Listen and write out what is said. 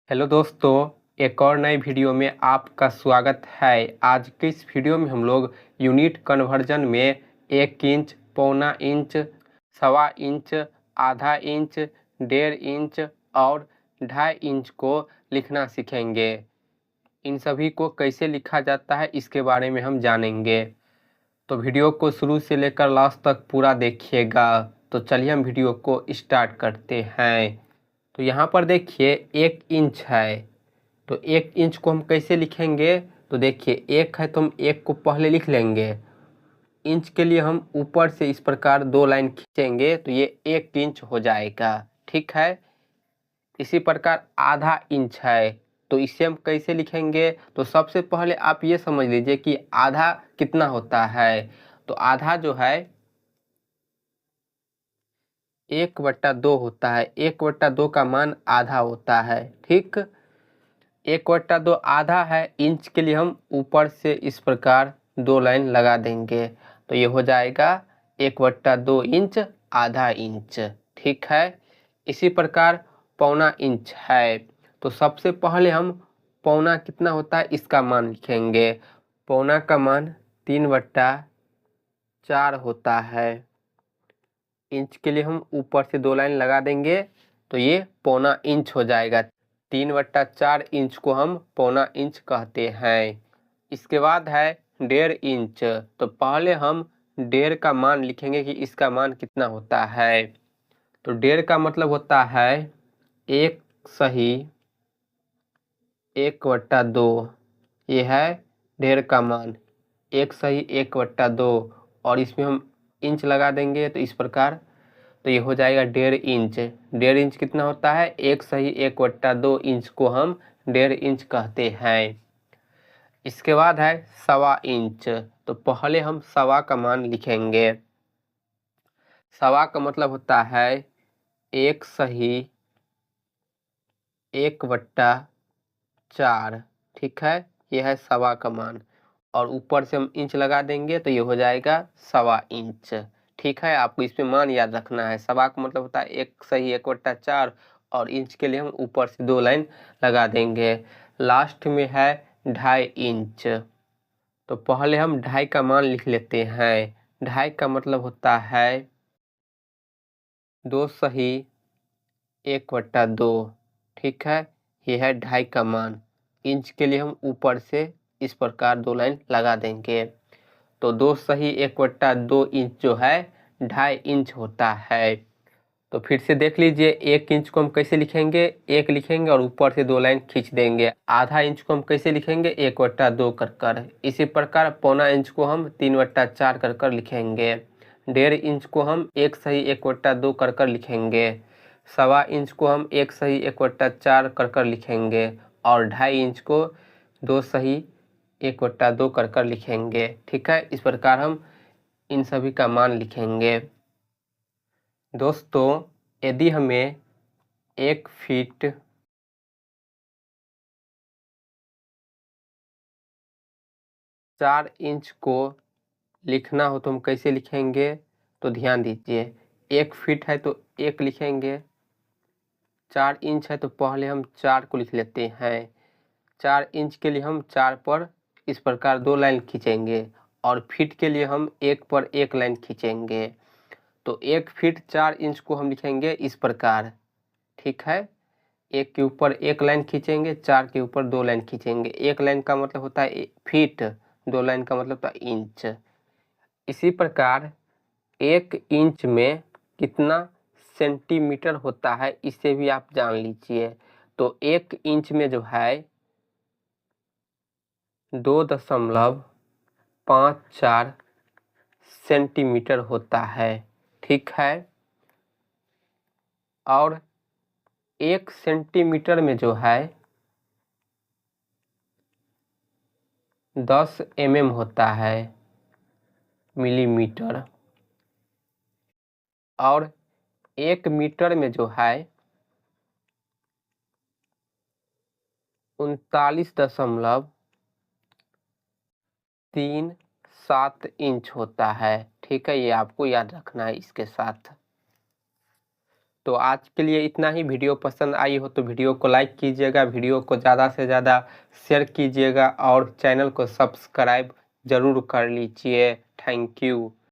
Hello दोस्तों, एक और नई वीडियो में आपका स्वागत है। आज के इस वीडियो में हम लोग यूनिट कन्वर्जन में 1 इंच, पौना इंच, सवा इंच, आधा इंच, 1.5 इंच और 2.5 इंच को लिखना सीखेंगे। इन सभी को कैसे लिखा जाता है इसके बारे में हम जानेंगे। तो वीडियो को शुरू से लेकर लास्ट तक पूरा देखिएगा। तो चलिए हम वीडियो को स्टार्ट करते हैं। तो यहाँ पर देखिए 1 इंच है, तो 1 इंच को हम कैसे लिखेंगे। तो देखिए 1 है तो हम 1 को पहले लिख लेंगे। इंच के लिए हम ऊपर से इस प्रकार 2 लाइन खींचेंगे तो ये 1 इंच हो जाएगा। ठीक है। इसी प्रकार आधा इंच है, तो इसे हम कैसे लिखेंगे। तो सबसे पहले आप ये समझ लीजिए कि आधा कितना होता है। तो आधा जो है 1/2 होता है। 1/2 का मान आधा होता है। ठीक, 1/2 आधा है। इंच के लिए हम ऊपर से इस प्रकार 2 लाइन लगा देंगे तो ये हो जाएगा 1/2 इंच, आधा इंच। ठीक है। इसी प्रकार पौना इंच है, तो सबसे पहले हम पौना कितना होता है इसका मान लिखेंगे। पौना का मान 3/4 होता है। इंच के लिए हम ऊपर से 2 लाइन लगा देंगे तो ये पौना इंच हो जाएगा। 3/4 इंच को हम पौना इंच कहते हैं। इसके बाद है 1.5 इंच। तो पहले हम 1.5 का मान लिखेंगे कि इसका मान कितना होता है। तो 1.5 का मतलब होता है 1 सही 1/2। ये है 1.5 का मान, 1 सही 1/2। और इसमें हम इंच लगा देंगे तो इस प्रकार, तो ये हो जाएगा 1.5 इंच। 1.5 इंच कितना होता है 1 सही 1/2 इंच को हम 1.5 इंच कहते हैं। इसके बाद है सवा इंच। तो पहले हम सवा का मान लिखेंगे। सवा का मतलब होता है 1 सही 1/4। ठीक है, यह है सवा का मान और ऊपर से हम इंच लगा देंगे तो ये हो जाएगा सवा इंच। ठीक है, आपको इसमें मान याद रखना है। सवा का मतलब होता है 1 सही 1/4 और इंच के लिए हम ऊपर से 2 लाइन लगा देंगे। लास्ट में है 2.5 इंच। तो पहले हम 2.5 का मान लिख लेते हैं। 2.5 का मतलब होता है 2 सही 1/2। ठीक है, यह है 2.5 का मान। इंच के लिए हम ऊपर से इस प्रकार 2 लाइन लगा देंगे तो 2 सही 1/2 इंच जो है 2.5 इंच होता है। तो फिर से देख लीजिए, 1 इंच को हम कैसे लिखेंगे, 1 लिखेंगे और ऊपर से 2 लाइन खींच देंगे। आधा इंच को हम कैसे लिखेंगे 1/2 कर। इसी प्रकार पौना इंच को हम 3/4 कर लिखेंगे। 1.5 इंच को हम 1 सही 1/2 कर लिखेंगे। सवा इंच को हम 1 सही 1/4 कर लिखेंगे और 2.5 इंच को 2 सही 1/2 कर लिखेंगे। ठीक है, इस प्रकार हम इन सभी का मान लिखेंगे। दोस्तों, यदि हमें 1 फीट 4 इंच को लिखना हो तो हम कैसे लिखेंगे। तो ध्यान दीजिए, 1 फीट है तो 1 लिखेंगे, 4 इंच है तो पहले हम 4 को लिख लेते हैं। 4 इंच के लिए हम 4 पर इस प्रकार 2 लाइन खींचेंगे और फीट के लिए हम 1 पर 1 लाइन खींचेंगे। तो 1 फीट 4 इंच को हम लिखेंगे इस प्रकार। ठीक है, 1 के ऊपर 1 लाइन खींचेंगे, 4 के ऊपर 2 लाइन खींचेंगे। 1 लाइन का मतलब होता है फीट, 2 लाइन का मतलब होता है इंच। इसी प्रकार 1 इंच में कितना सेंटीमीटर होता है इसे भी आप जान लीजिए। तो 1 इंच में जो है 2.54 सेंटीमीटर होता है। ठीक है, और 1 सेंटीमीटर में जो है 10 mm होता है, मिलीमीटर। और 1 मीटर में जो है 39.37 इंच होता है। ठीक है, ये आपको याद रखना है इसके साथ। तो आज के लिए इतना ही। वीडियो पसंद आई हो तो वीडियो को लाइक कीजिएगा, वीडियो को ज़्यादा से ज़्यादा शेयर कीजिएगा और चैनल को सब्सक्राइब ज़रूर कर लीजिए। Thank you.